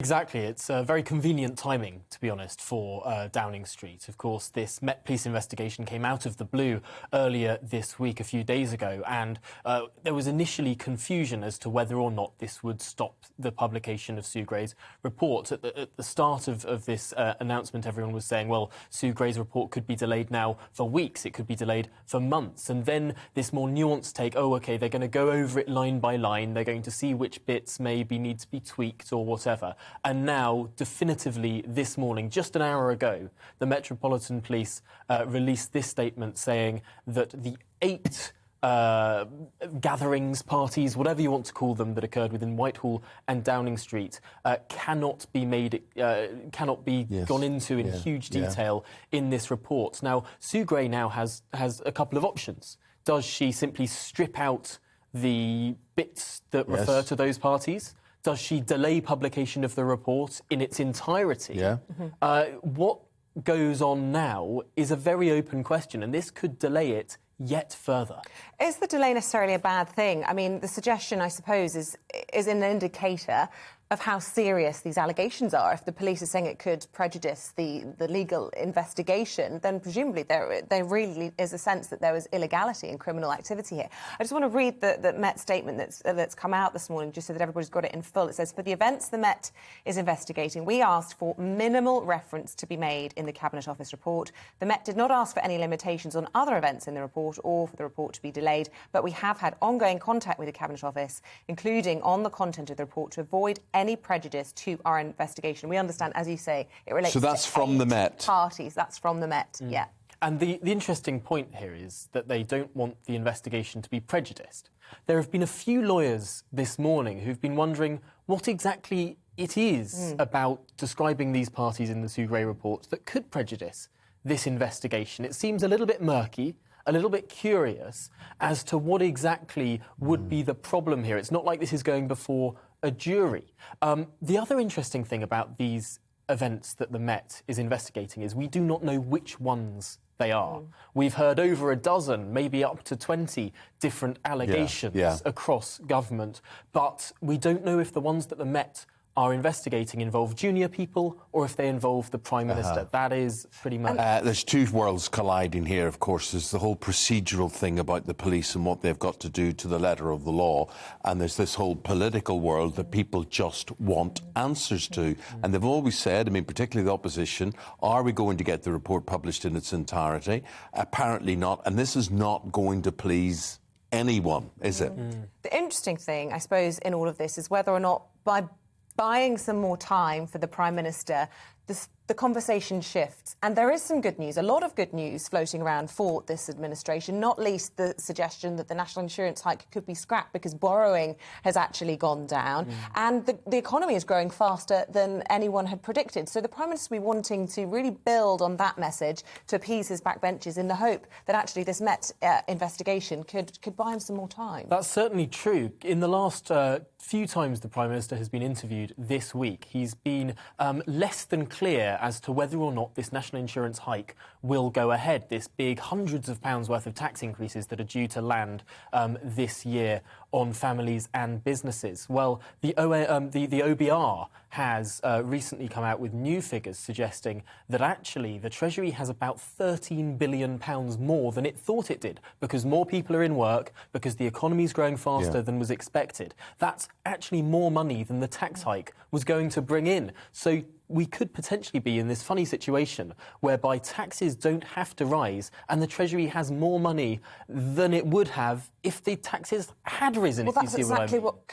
Exactly. It's very convenient timing, to be honest, for Downing Street. Of course, this Met Police investigation came out of the blue earlier this week, a few days ago, and there was initially confusion as to whether or not this would stop the publication of Sue Gray's report. At the start of this announcement, everyone was saying, well, Sue Gray's report could be delayed now for weeks, it could be delayed for months. And then this more nuanced take, oh, OK, they're going to go over it line by line, they're going to see which bits maybe need to be tweaked or whatever. And now, definitively, this morning, just an hour ago, the Metropolitan Police released this statement saying that the 8 gatherings, parties, whatever you want to call them, that occurred within Whitehall and Downing Street cannot be gone into in huge detail in this report. Now, Sue Gray now has a couple of options. Does she simply strip out the bits that refer to those parties? Does she delay publication of the report in its entirety? What goes on now is a very open question, and this could delay it yet further. Is the delay necessarily a bad thing? I mean, the suggestion, I suppose, is an indicator of how serious these allegations are. If the police are saying it could prejudice the legal investigation, then presumably there really is a sense that there was illegality and criminal activity here. I just want to read the Met statement that's come out this morning, just so that everybody's got it in full. It says, for the events the Met is investigating, we asked for minimal reference to be made in the Cabinet Office report. The Met did not ask for any limitations on other events in the report or for the report to be delayed, but we have had ongoing contact with the Cabinet Office, including on the content of the report, to avoid any prejudice to our investigation. We understand, as you say, it relates to that's from the Met. Parties. That's from the Met, yeah. And the interesting point here is that they don't want the investigation to be prejudiced. There have been a few lawyers this morning who've been wondering what exactly it is about describing these parties in the Sue Gray reports that could prejudice this investigation. It seems a little bit murky, a little bit curious as to what exactly would be the problem here. It's not like this is going before a jury. The other interesting thing about these events that the Met is investigating is we do not know which ones they are. We've heard over a dozen, maybe up to 20 different allegations across government, but we don't know if the ones that the Met are investigating involve junior people or if they involve the Prime Minister. That is pretty much... There's two worlds colliding here, of course. There's the whole procedural thing about the police and what they've got to do to the letter of the law, and there's this whole political world that people just want answers to. And they've always said, I mean, particularly the opposition, are we going to get the report published in its entirety? Apparently not, and this is not going to please anyone, is it? The interesting thing, I suppose, in all of this is whether or not by buying some more time for the Prime Minister, the conversation shifts. And there is some good news, a lot of good news floating around for this administration, not least the suggestion that the national insurance hike could be scrapped because borrowing has actually gone down. And the economy is growing faster than anyone had predicted. So the Prime Minister will be wanting to really build on that message to appease his backbenchers in the hope that actually this Met investigation could buy him some more time. That's certainly true. In the last few times the Prime Minister has been interviewed this week, he's been less than clear as to whether or not this national insurance hike will go ahead, this big hundreds of pounds worth of tax increases that are due to land this year on families and businesses. Well, the OBR has recently come out with new figures suggesting that actually the Treasury has about £13 billion more than it thought it did, because more people are in work, because the economy is growing faster than was expected. That's actually more money than the tax hike was going to bring in. So we could potentially be in this funny situation whereby taxes don't have to rise and the Treasury has more money than it would have if the taxes had risen. Well, that's exactly what